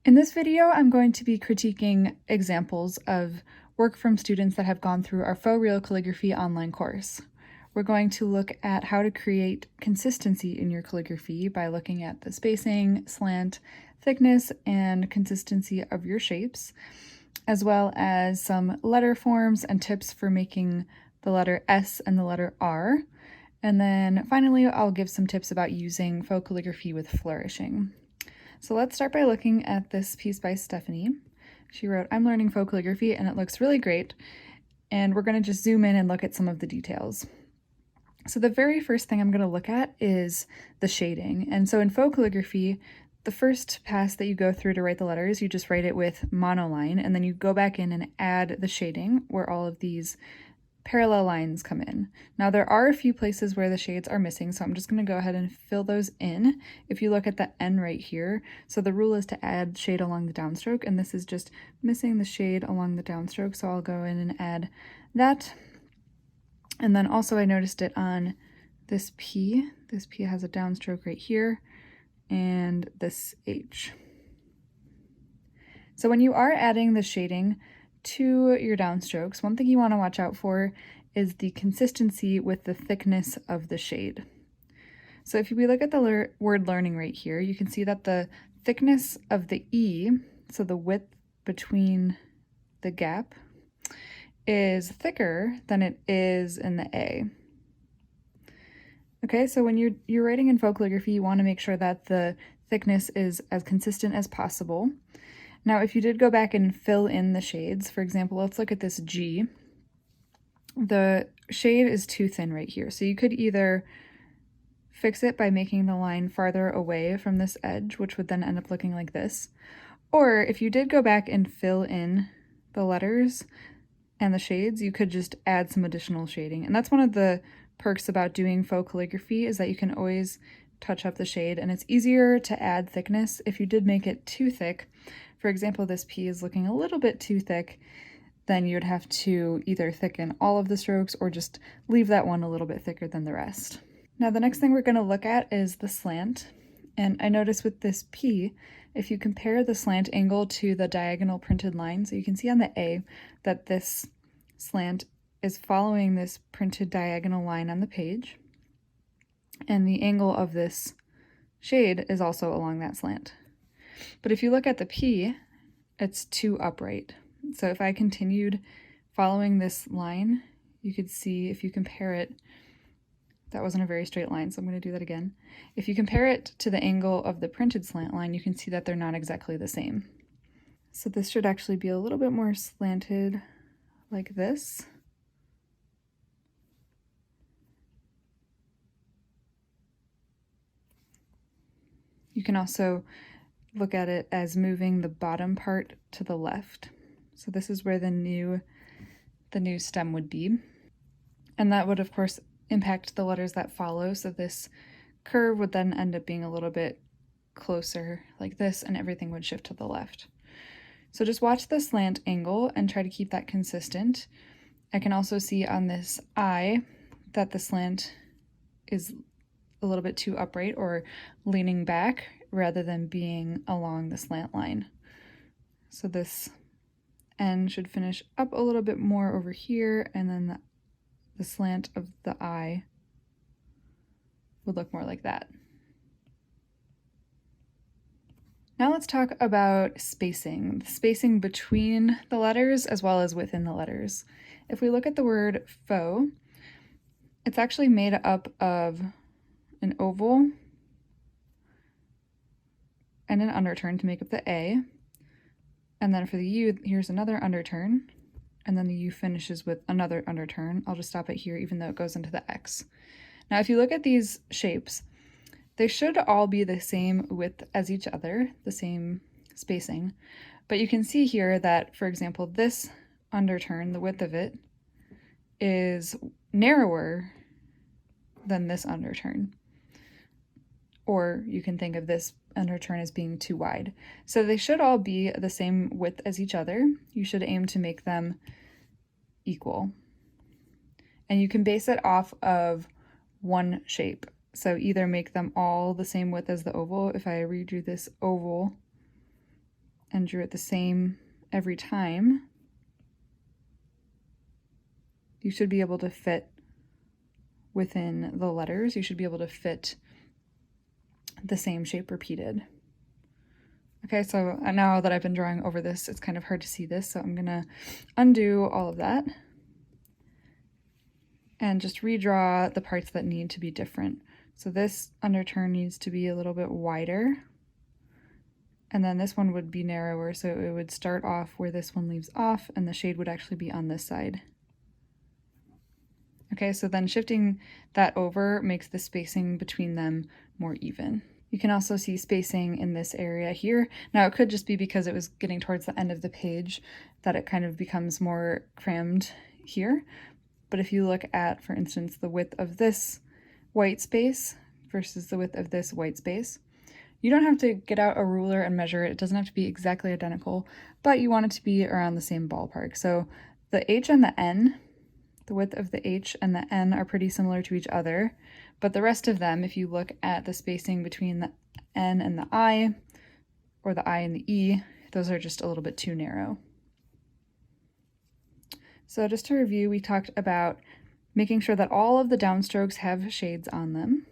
In this video, I'm going to be critiquing examples of work from students that have gone through our Faux Real Calligraphy online course. We're going to look at how to create consistency in your calligraphy by looking at the spacing, slant, thickness, and consistency of your shapes, as well as some letter forms and tips for making the letter S and the letter R. And then finally, I'll give some tips about using faux calligraphy with flourishing. So let's start by looking at this piece by Stephanie. She wrote, "I'm learning faux calligraphy and it looks really great." And we're going to just zoom in and look at some of the details. So the very first thing I'm going to look at is the shading. And so in faux calligraphy, the first pass that you go through to write the letters, you just write it with monoline, and then you go back in and add the shading where all of these parallel lines come in. Now there are a few places where the shades are missing, so I'm just going to go ahead and fill those in. If you look at the N right here, so the rule is to add shade along the downstroke, and this is just missing the shade along the downstroke, so I'll go in and add that. And then also I noticed it on this P. This P has a downstroke right here, and this H. So when you are adding the shading to your downstrokes, one thing you want to watch out for is the consistency with the thickness of the shade. So if we look at the word learning right here, you can see that the thickness of the E, so the width between the gap, is thicker than it is in the A. Okay, so when you're writing in faux calligraphy, you want to make sure that the thickness is as consistent as possible. Now, if you did go back and fill in the shades, for example, let's look at this G. The shade is too thin right here, so you could either fix it by making the line farther away from this edge, which would then end up looking like this. Or if you did go back and fill in the letters and the shades, you could just add some additional shading. And that's one of the perks about doing faux calligraphy, is that you can always touch up the shade, and it's easier to add thickness if you did make it too thick. For example, this P is looking a little bit too thick, then you'd have to either thicken all of the strokes or just leave that one a little bit thicker than the rest. Now the next thing we're going to look at is the slant. And I noticed with this P, if you compare the slant angle to the diagonal printed line, so you can see on the A that this slant is following this printed diagonal line on the page, and the angle of this shade is also along that slant. But if you look at the P, it's too upright. So if I continued following this line, you could see, if you compare it, that wasn't a very straight line, so I'm going to do that again. If you compare it to the angle of the printed slant line, you can see that they're not exactly the same. So this should actually be a little bit more slanted like this. You can also look at it as moving the bottom part to the left. So this is where the new stem would be. And that would, of course, impact the letters that follow. So this curve would then end up being a little bit closer like this, and everything would shift to the left. So just watch the slant angle and try to keep that consistent. I can also see on this I that the slant is a little bit too upright or leaning back rather than being along the slant line. So this N should finish up a little bit more over here, and then the slant of the I would look more like that. Now let's talk about spacing. The spacing between the letters as well as within the letters. If we look at the word faux, it's actually made up of an oval and an underturn to make up the A. And then for the U, here's another underturn. And then the U finishes with another underturn. I'll just stop it here, even though it goes into the X. Now, if you look at these shapes, they should all be the same width as each other, the same spacing. But you can see here that, for example, this underturn, the width of it, is narrower than this underturn. Or you can think of this underturn as being too wide. So they should all be the same width as each other. You should aim to make them equal. And you can base it off of one shape. So either make them all the same width as the oval. If I redrew this oval, and drew it the same every time, you should be able to fit within the letters. You should be able to fit the same shape repeated. Okay, so now that I've been drawing over this, it's kind of hard to see this, so I'm gonna undo all of that and just redraw the parts that need to be different. So this underturn needs to be a little bit wider, and then this one would be narrower, so it would start off where this one leaves off, and the shade would actually be on this side. Okay, so then shifting that over makes the spacing between them more even. You can also see spacing in this area here. Now it could just be because it was getting towards the end of the page that it kind of becomes more crammed here. But if you look at, for instance, the width of this white space versus the width of this white space, you don't have to get out a ruler and measure it. It doesn't have to be exactly identical, but you want it to be around the same ballpark. So the H and the N, the width of the H and the N are pretty similar to each other, but the rest of them, if you look at the spacing between the N and the I, or the I and the E, those are just a little bit too narrow. So just to review, we talked about making sure that all of the downstrokes have shades on them.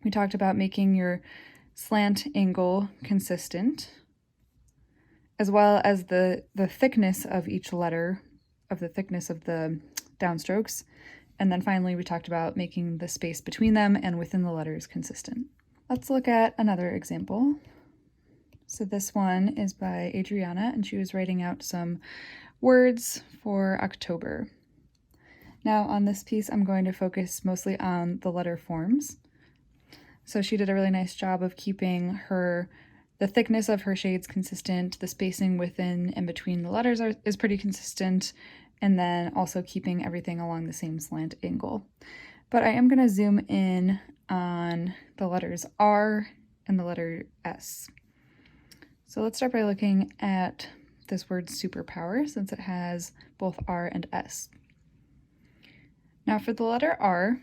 We talked about making your slant angle consistent, as well as the thickness of each letter, of the thickness of the downstrokes. And then finally, we talked about making the space between them and within the letters consistent. Let's look at another example. So this one is by Adriana, and she was writing out some words for October. Now on this piece, I'm going to focus mostly on the letter forms. So she did a really nice job of keeping the thickness of her shades consistent, the spacing within and between the letters is pretty consistent, and then also keeping everything along the same slant angle. But I am going to zoom in on the letters R and the letter S. So let's start by looking at this word superpower, since it has both R and S. Now for the letter R,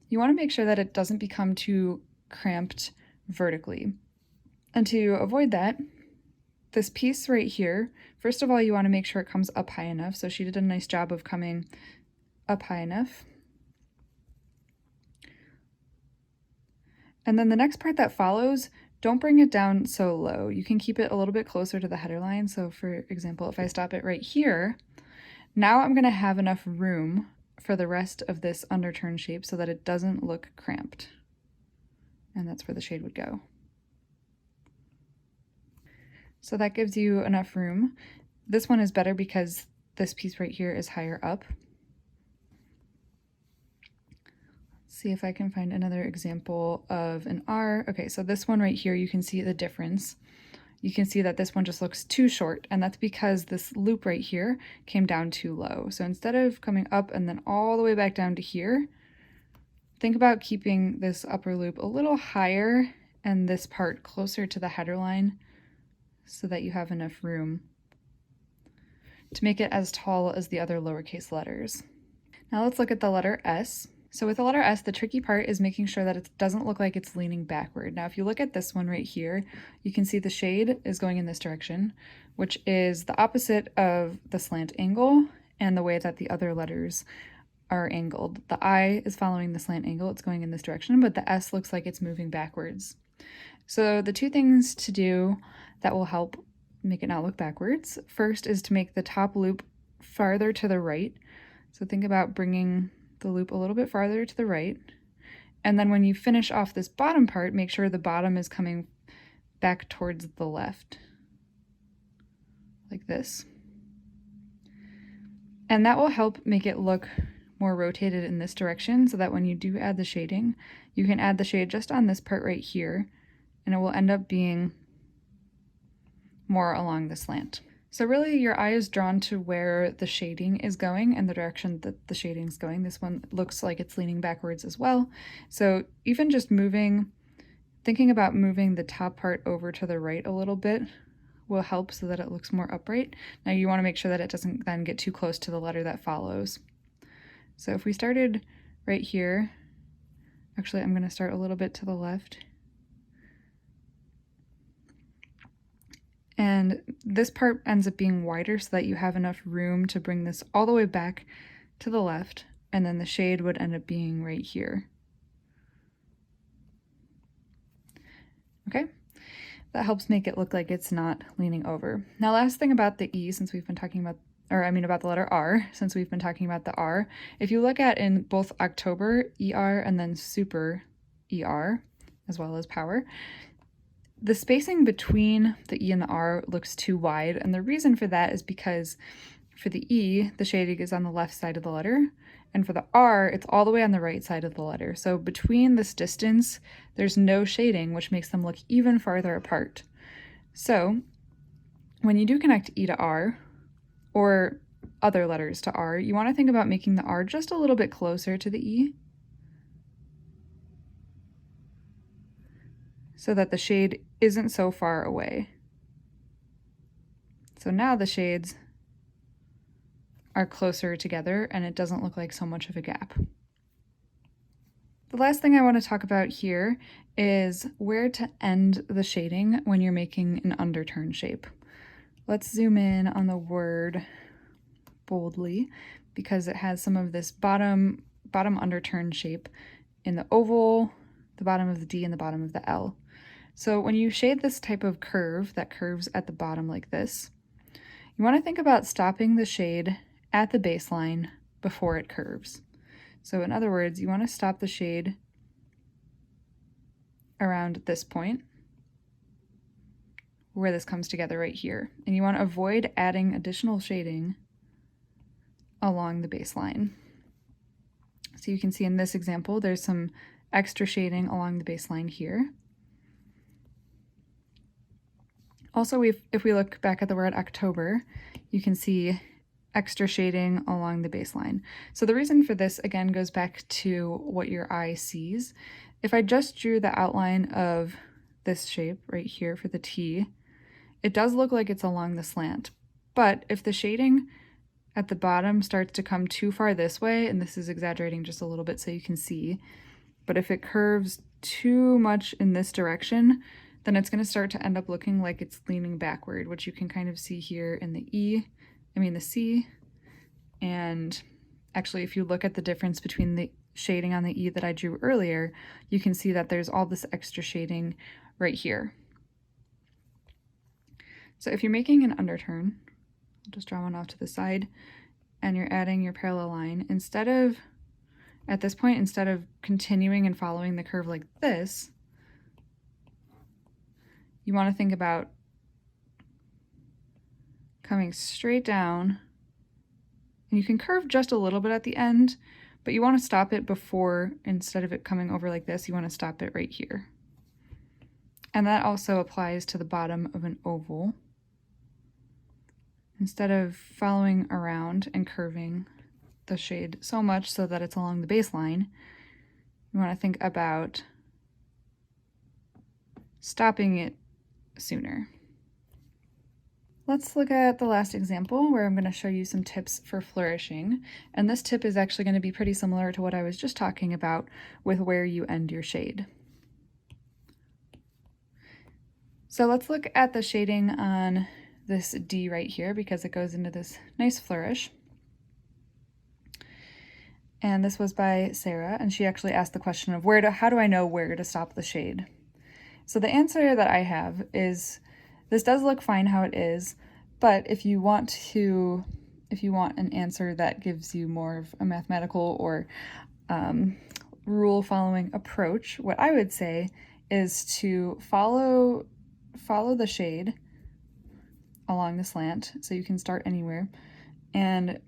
you want to make sure that it doesn't become too cramped vertically. And to avoid that, this piece right here, first of all, you want to make sure it comes up high enough. So she did a nice job of coming up high enough. And then the next part that follows, don't bring it down so low. You can keep it a little bit closer to the header line. So for example, if I stop it right here, now I'm going to have enough room for the rest of this underturn shape so that it doesn't look cramped. And that's where the shade would go. So that gives you enough room. This one is better because this piece right here is higher up. Let's see if I can find another example of an R. Okay, so this one right here, you can see the difference. You can see that this one just looks too short, and that's because this loop right here came down too low. So instead of coming up and then all the way back down to here, think about keeping this upper loop a little higher and this part closer to the header line so that you have enough room to make it as tall as the other lowercase letters. Now let's look at the letter S. So with the letter S, the tricky part is making sure that it doesn't look like it's leaning backward. Now, if you look at this one right here, you can see the shade is going in this direction, which is the opposite of the slant angle and the way that the other letters are angled. The I is following the slant angle, it's going in this direction, but the S looks like it's moving backwards. So the two things to do that will help make it not look backwards, first is to make the top loop farther to the right. So think about bringing the loop a little bit farther to the right. And then when you finish off this bottom part, make sure the bottom is coming back towards the left, like this. And that will help make it look more rotated in this direction so that when you do add the shading, you can add the shade just on this part right here, and it will end up being more along the slant. So really your eye is drawn to where the shading is going and the direction that the shading is going. This one looks like it's leaning backwards as well. So even just thinking about moving the top part over to the right a little bit will help so that it looks more upright. Now you want to make sure that it doesn't then get too close to the letter that follows. So if we started right here, actually I'm going to start a little bit to the left. And this part ends up being wider so that you have enough room to bring this all the way back to the left, and then the shade would end up being right here. Okay, that helps make it look like it's not leaning over. Now, last thing about the E, since we've been talking about, about the letter R, since we've been talking about the R, if you look at in both October, ER, and then super, ER, as well as power, the spacing between the E and the R looks too wide, and the reason for that is because for the E, the shading is on the left side of the letter, and for the R, it's all the way on the right side of the letter. So between this distance, there's no shading, which makes them look even farther apart. So when you do connect E to R, or other letters to R, you want to think about making the R just a little bit closer to the E, so that the shade isn't so far away. So now the shades are closer together and it doesn't look like so much of a gap. The last thing I want to talk about here is where to end the shading when you're making an underturn shape. Let's zoom in on the word boldly because it has some of this bottom underturn shape in the oval, the bottom of the D, and the bottom of the L. So when you shade this type of curve that curves at the bottom like this, you want to think about stopping the shade at the baseline before it curves. So in other words, you want to stop the shade around this point where this comes together right here. And you want to avoid adding additional shading along the baseline. So you can see in this example, there's some extra shading along the baseline here. Also, if we look back at the word October, you can see extra shading along the baseline. So the reason for this, again, goes back to what your eye sees. If I just drew the outline of this shape right here for the T, it does look like it's along the slant. But if the shading at the bottom starts to come too far this way, and this is exaggerating just a little bit so you can see, but if it curves too much in this direction, then it's going to start to end up looking like it's leaning backward, which you can kind of see here in the C. And actually, if you look at the difference between the shading on the E that I drew earlier, you can see that there's all this extra shading right here. So if you're making an underturn, I'll just draw one off to the side, and you're adding your parallel line, at this point, instead of continuing and following the curve like this, you want to think about coming straight down, and you can curve just a little bit at the end, but you want to stop it before, instead of it coming over like this, you want to stop it right here. And that also applies to the bottom of an oval. Instead of following around and curving the shade so much so that it's along the baseline, you want to think about stopping it sooner. Let's look at the last example where I'm going to show you some tips for flourishing. And this tip is actually going to be pretty similar to what I was just talking about with where you end your shade. So let's look at the shading on this D right here because it goes into this nice flourish. And this was by Sarah, and she actually asked the question of how do I know where to stop the shade? So the answer that I have is this does look fine how it is, but if you want an answer that gives you more of a mathematical or rule following approach, what I would say is to follow the shade along the slant, so you can start anywhere, and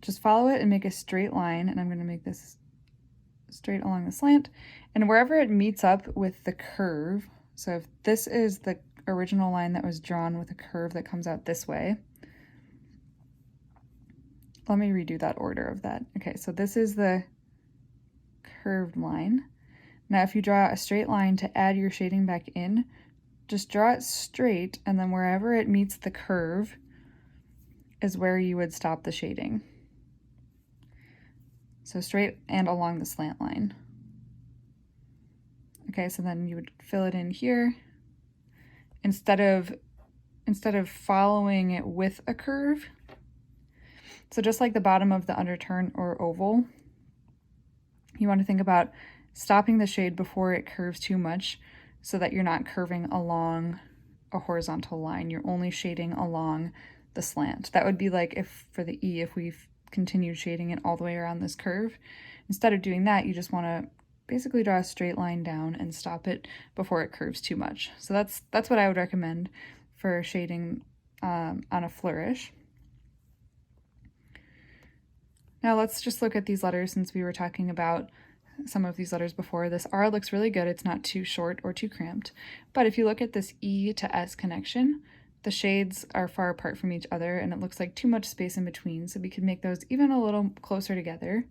just follow it and make a straight line, and I'm going to make this straight along the slant, and wherever it meets up with the curve, so if this is the original line that was drawn with a curve that comes out this way, let me redo that order of that. Okay, so this is the curved line. Now if you draw a straight line to add your shading back in, just draw it straight, and then wherever it meets the curve is where you would stop the shading. So straight and along the slant line. Okay, so then you would fill it in here. Instead of instead of following it with a curve. So just like the bottom of the underturn or oval, you want to think about stopping the shade before it curves too much so that you're not curving along a horizontal line. You're only shading along the slant. That would be like if for the E, if we've continued shading it all the way around this curve. Instead of doing that, you just want to basically draw a straight line down and stop it before it curves too much. So that's what I would recommend for shading on a flourish. Now let's just look at these letters since we were talking about some of these letters before. This R looks really good. It's not too short or too cramped. But if you look at this E to S connection, the shades are far apart from each other and it looks like too much space in between. So we could make those even a little closer together.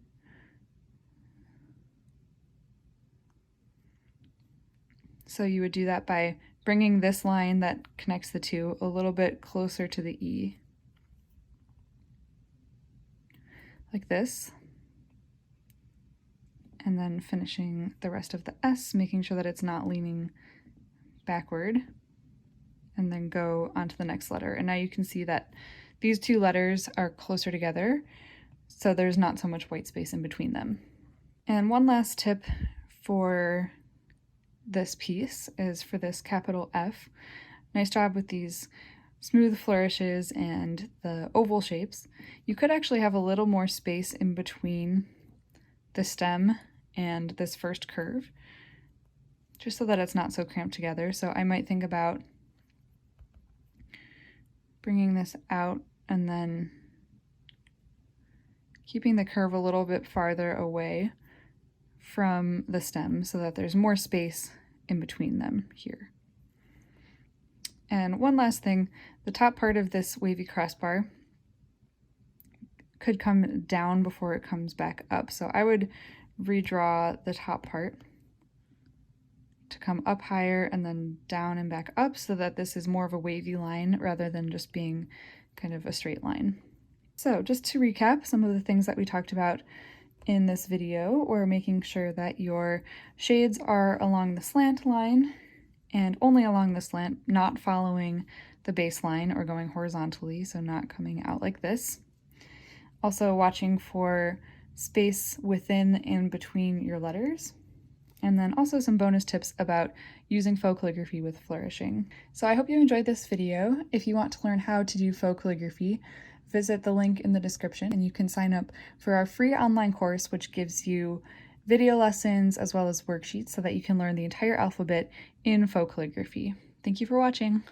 So you would do that by bringing this line that connects the two a little bit closer to the E. Like this, and then finishing the rest of the S, making sure that it's not leaning backward, and then go on to the next letter. And now you can see that these two letters are closer together, so there's not so much white space in between them. And one last tip for this piece is for this capital F. Nice job with these smooth flourishes and the oval shapes. You could actually have a little more space in between the stem and this first curve, just so that it's not so cramped together. So I might think about bringing this out and then keeping the curve a little bit farther away from the stem so that there's more space in between them here. And one last thing, the top part of this wavy crossbar could come down before it comes back up. So I would redraw the top part to come up higher and then down and back up so that this is more of a wavy line rather than just being kind of a straight line. So just to recap some of the things that we talked about in this video, we're making sure that your shades are along the slant line and only along the slant, not following the baseline or going horizontally, so not coming out like this. Also watching for space within and between your letters. And then also some bonus tips about using faux calligraphy with flourishing. So I hope you enjoyed this video. If you want to learn how to do faux calligraphy, visit the link in the description and you can sign up for our free online course, which gives you video lessons as well as worksheets so that you can learn the entire alphabet in faux calligraphy. Thank you for watching.